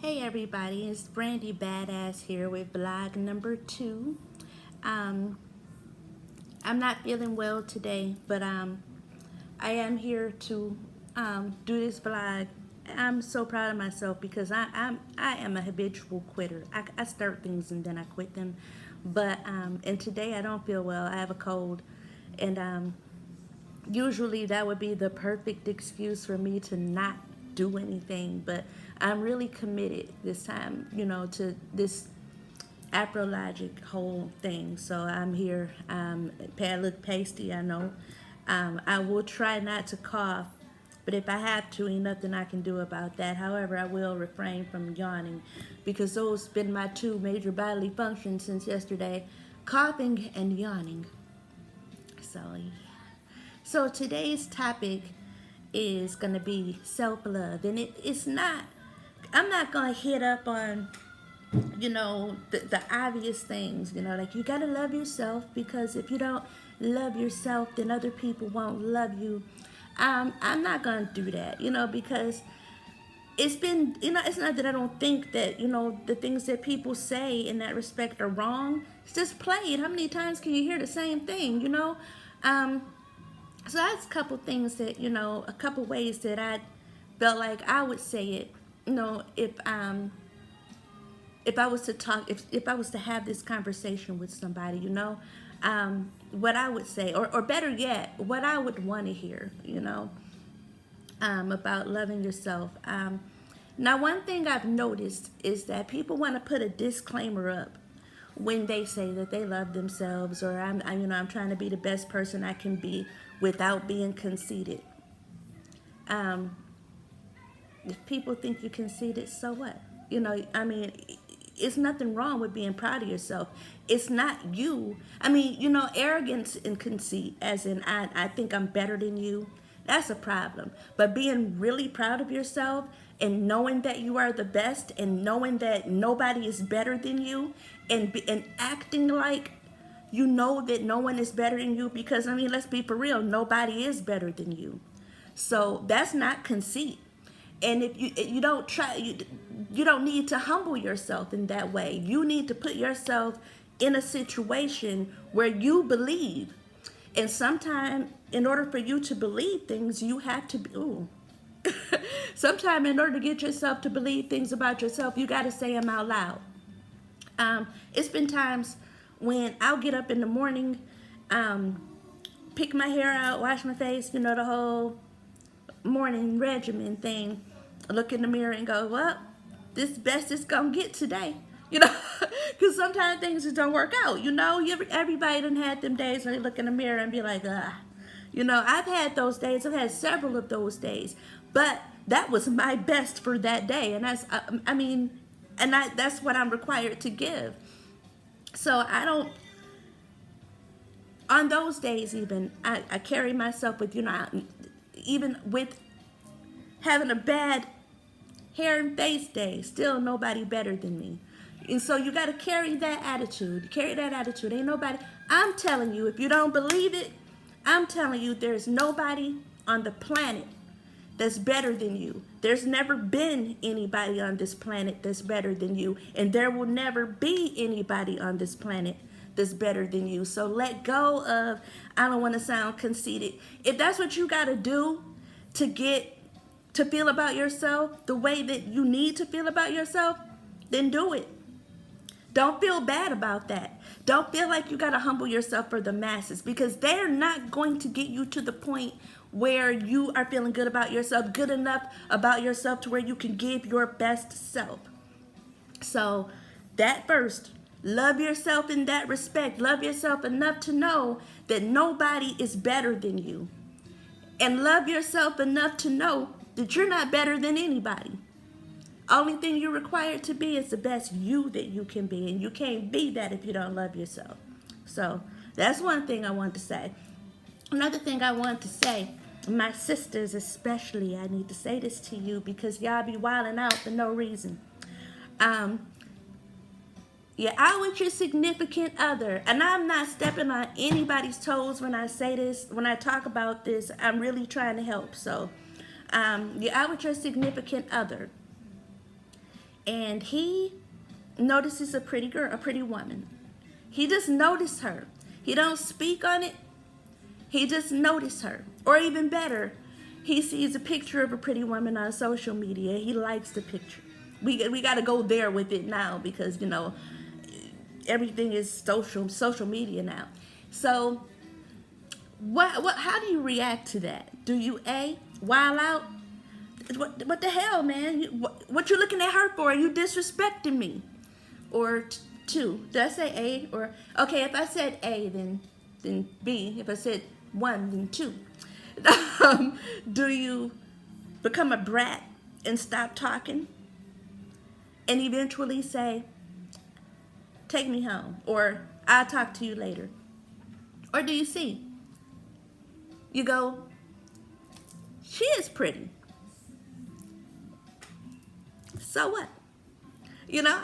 Hey everybody, it's Brandy Badass here with vlog number 2. Um, I'm not feeling well today, but I am here to do this vlog. I'm so proud of myself because I am a habitual quitter. I start things and then I quit them. But and today I don't feel well. I have a cold, and usually that would be the perfect excuse for me to not do anything, but I'm really committed this time, to this astrologic whole thing. So I'm here. I look pasty, I know. I will try not to cough, but if I have to, ain't nothing I can do about that. However, I will refrain from yawning because those been my two major bodily functions since yesterday: coughing and yawning. So yeah. So today's topic is going to be self-love. And it's not, I'm not going to hit up on, the obvious things, like you got to love yourself, because if you don't love yourself, then other people won't love you. I'm not going to do that, because it's been, it's not that I don't think that, the things that people say in that respect are wrong. It's just played. How many times can you hear the same thing? Um, so that's a couple things that, a couple ways that I felt like I would say it, if I was to talk, if I was to have this conversation with somebody, what I would say, or better yet, what I would want to hear, about loving yourself. Now, one thing I've noticed is that people want to put a disclaimer up when they say that they love themselves, or I'm trying to be the best person I can be without being conceited. Um, if people think you're conceited, so what? It's nothing wrong with being proud of yourself. It's not you. Arrogance and conceit, as in I think I'm better than you, that's a problem. But being really proud of yourself and knowing that you are the best and knowing that nobody is better than you, and acting like you know that no one is better than you, because let's be for real, nobody is better than you. So that's not conceit. And if you don't try, you don't need to humble yourself in that way. You need to put yourself in a situation where you believe. And sometimes, in order for you to believe things, you have to be. Ooh. Sometimes, in order to get yourself to believe things about yourself, you got to say them out loud. It's been times when I'll get up in the morning, um, pick my hair out, wash my face, the whole morning regimen thing, look in the mirror and go, well, this best it's gonna get today. Because sometimes things just don't work out. Everybody done had them days when they look in the mirror and be like, ah. I've had those days. I've had several of those days. But that was my best for that day. And that's what I'm required to give. So I don't, on those days even, I carry myself with, even with having a bad hair and face day, still nobody better than me. And so you got to carry that attitude. Carry that attitude. Ain't nobody. I'm telling you, if you don't believe it, I'm telling you, there's nobody on the planet that's better than you. There's never been anybody on this planet that's better than you. And there will never be anybody on this planet that's better than you. So let go of, I don't want to sound conceited. If that's what you got to do to get to feel about yourself the way that you need to feel about yourself, then do it. Don't feel bad about that. Don't feel like you got to humble yourself for the masses, because they're not going to get you to the point where you are feeling good about yourself, good enough about yourself to where you can give your best self. So that first, love yourself in that respect. Love yourself enough to know that nobody is better than you. And love yourself enough to know that you're not better than anybody. Only thing you're required to be is the best you that you can be. And you can't be that if you don't love yourself. So that's one thing I want to say. Another thing I want to say, my sisters especially, I need to say this to you because y'all be wilding out for no reason. You're out with your significant other, and I'm not stepping on anybody's toes when I say this. When I talk about this, I'm really trying to help. So you're out with your significant other, and he notices a pretty girl, a pretty woman. He just noticed her. He don't speak on it. He just noticed her. Or even better, he sees a picture of a pretty woman on social media. He likes the picture. We got to go there with it now because, everything is social media now. So how do you react to that? Do you A, wild out? What the hell, man? What you looking at her for? You disrespecting me? Or two? Did I say A? Or okay, if I said A, then B. If I said one, then two. Do you become a brat and stop talking, and eventually say, "Take me home," or "I'll talk to you later"? Or do you see? You go, "She is pretty. So what?" You know,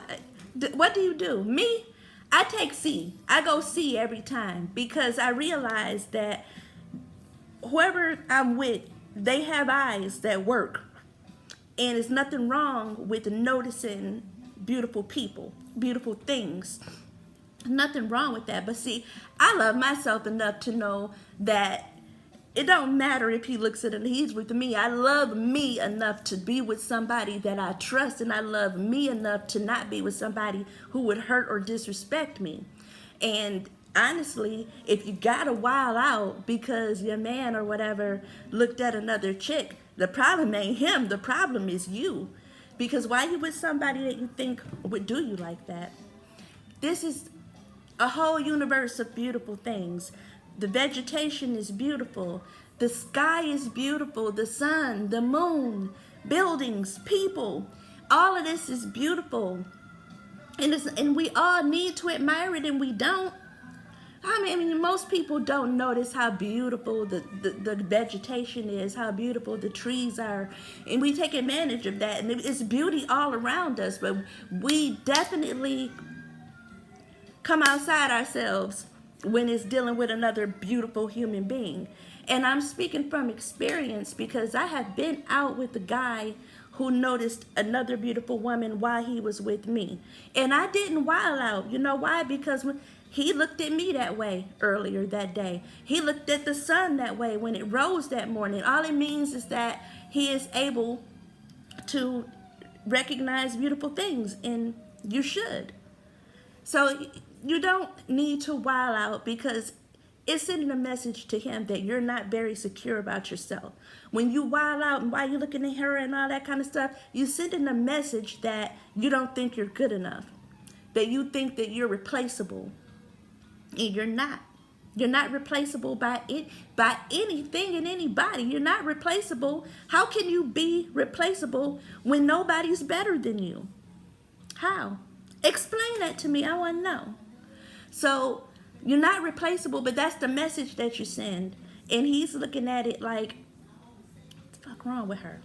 what do you do? Me, I take C. I go C every time because I realize that whoever I'm with, they have eyes that work. And there's nothing wrong with noticing beautiful people, beautiful things. Nothing wrong with that. But see, I love myself enough to know that it don't matter if he looks at it, he's with me. I love me enough to be with somebody that I trust, and I love me enough to not be with somebody who would hurt or disrespect me. And honestly, if you gotta wild out because your man or whatever looked at another chick, the problem ain't him, the problem is you. Because why you with somebody that you think would do you like that? This is a whole universe of beautiful things. The vegetation is beautiful. The sky is beautiful. The sun, the moon, buildings, people. All of this is beautiful. And we all need to admire it, and we don't. I mean, most people don't notice how beautiful the vegetation is, how beautiful the trees are. And we take advantage of that. And it's beauty all around us. But we definitely come outside ourselves when it's dealing with another beautiful human being. And I'm speaking from experience because I have been out with a guy who noticed another beautiful woman while he was with me. And I didn't wild out. You know why? Because when he looked at me that way earlier that day. He looked at the sun that way when it rose that morning. All it means is that he is able to recognize beautiful things, and you should. So you don't need to wild out because it's sending a message to him that you're not very secure about yourself. When you wild out and why you looking at her and all that kind of stuff, you're sending a message that you don't think you're good enough, that you think that you're replaceable, and you're not. You're not replaceable by anything and anybody. You're not replaceable. How can you be replaceable when nobody's better than you? How? Explain that to me. I want to know. So you're not replaceable, but that's the message that you send. And he's looking at it like, what the fuck wrong with her?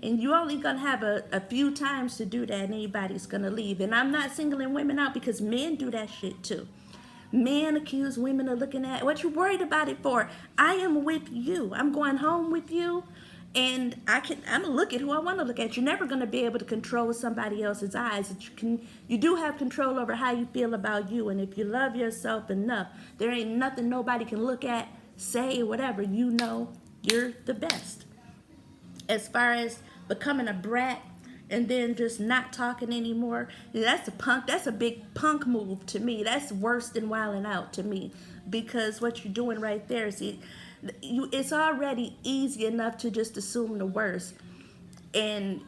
And you only gonna have a few times to do that, and anybody's gonna leave. And I'm not singling women out because men do that shit too. Men accuse women of looking at what you worried about it for. I am with you. I'm going home with you. And I'm gonna look at who I want to look at. You're never gonna be able to control somebody else's eyes. You do have control over how you feel about you. And if you love yourself enough, there ain't nothing nobody can look at, say, whatever. You know you're the best. As far as becoming a brat and then just not talking anymore, that's a big punk move to me. That's worse than wilding out to me, because what you're doing right there is it's already easy enough to just assume the worst. And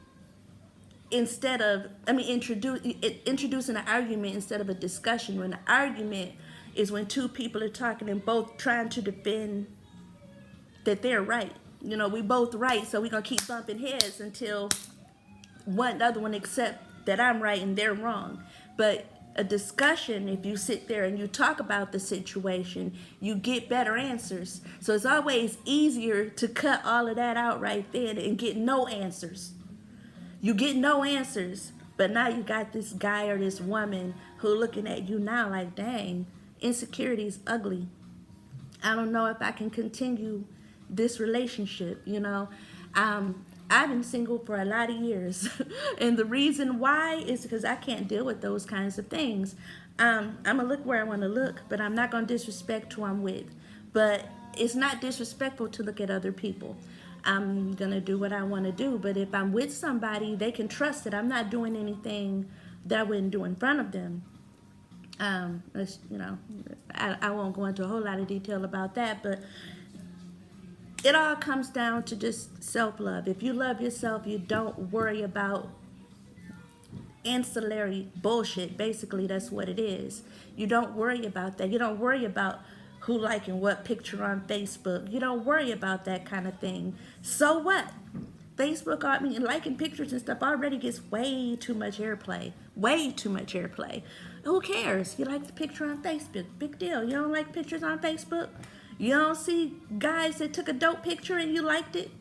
instead of, introducing an argument instead of a discussion, when an argument is when two people are talking and both trying to defend that they're right. We both right, so we're gonna keep bumping heads until the other one accept that I'm right and they're wrong. But a discussion, if you sit there and you talk about the situation, you get better answers. So it's always easier to cut all of that out right then and get no answers. You get no answers, but now you got this guy or this woman who looking at you now like, dang, insecurity is ugly. I don't know if I can continue this relationship. I've been single for a lot of years. And the reason why is because I can't deal with those kinds of things. I'm going to look where I want to look, but I'm not going to disrespect who I'm with. But it's not disrespectful to look at other people. I'm going to do what I want to do. But if I'm with somebody, they can trust that I'm not doing anything that I wouldn't do in front of them. You know, I won't go into a whole lot of detail about that, but it all comes down to just self-love. If you love yourself, you don't worry about ancillary bullshit. Basically, that's what it is. You don't worry about that. You don't worry about who liking what picture on Facebook. You don't worry about that kind of thing. So what? Facebook, I mean, liking pictures and stuff already gets way too much airplay. Way too much airplay. Who cares? You like the picture on Facebook. Big deal. You don't like pictures on Facebook? You don't see guys that took a dope picture and you liked it?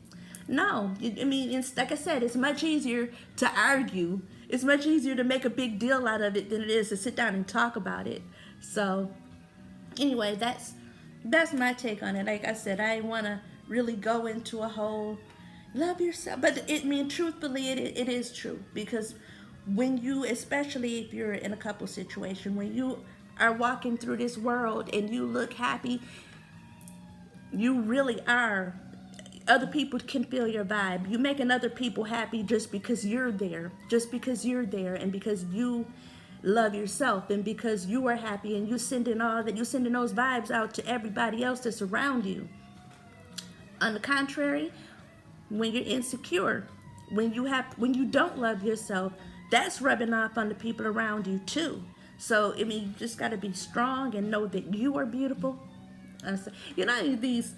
No. I mean, it's, like I said, it's much easier to argue. It's much easier to make a big deal out of it than it is to sit down and talk about it. So, anyway, that's my take on it. Like I said, I want to really go into a whole love yourself. But I mean, truthfully, it is true. Because when you, especially if you're in a couple situation, when you are walking through this world and you look happy, you really are. Other people can feel your vibe. You making other people happy just because you're there. Just because you're there and because you love yourself and because you are happy and you sending all that, you sending those vibes out to everybody else that's around you. On the contrary, when you're insecure, when you don't love yourself, that's rubbing off on the people around you too. So I mean, you just got to be strong and know that you are beautiful. You know, these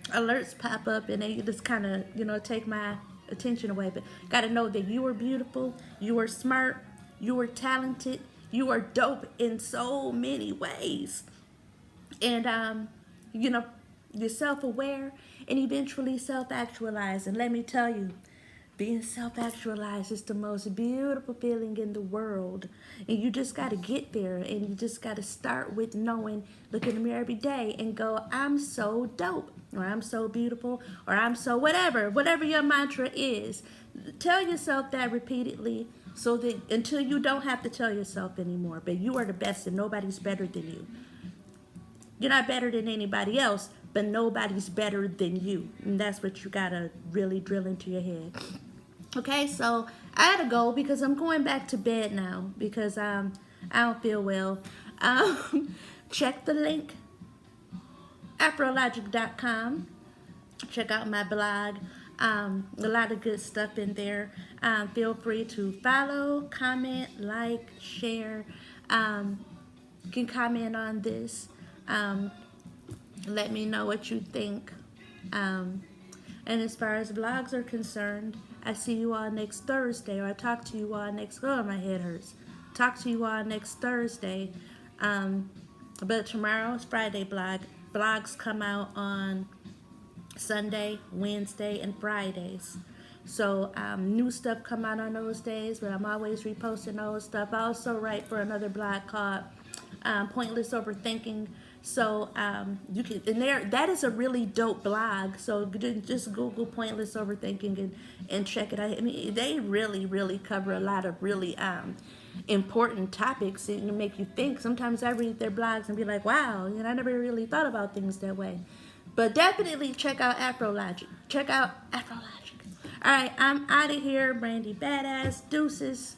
alerts pop up and they just kind of, you know, take my attention away. But got to know that you are beautiful, you are smart, you are talented, you are dope in so many ways. And you know, you're self-aware and eventually self-actualize. And let me tell you, being self-actualized is the most beautiful feeling in the world. And you just got to get there. And you just got to start with knowing, look in the mirror every day and go, I'm so dope. Or I'm so beautiful. Or I'm so whatever your mantra is. Tell yourself that repeatedly so that until you don't have to tell yourself anymore. But you are the best and nobody's better than you. You're not better than anybody else, but nobody's better than you. And that's what you got to really drill into your head. Okay, so I had to go because I'm going back to bed now because I don't feel well. Check the link, afrologic.com. Check out my blog. A lot of good stuff in there. Feel free to follow, comment, like, share. You can comment on this. Let me know what you think. And as far as vlogs are concerned, I see you all next Thursday, or I talk to you all next, oh, my head hurts. Talk to you all next Thursday. But tomorrow's Friday blog. Blogs come out on Sunday, Wednesday, and Fridays. So new stuff come out on those days, but I'm always reposting old stuff. I also write for another blog called Pointless Overthinking. So you can, and there, that is a really dope blog. So just Google Pointless Overthinking and check it out. I mean, they really cover a lot of really important topics and make you think. Sometimes I read their blogs and be like, wow, you know, I never really thought about things that way. But definitely check out Afrologic. Check out Afrologic. All right, I'm out of here. Brandy Badass. Deuces.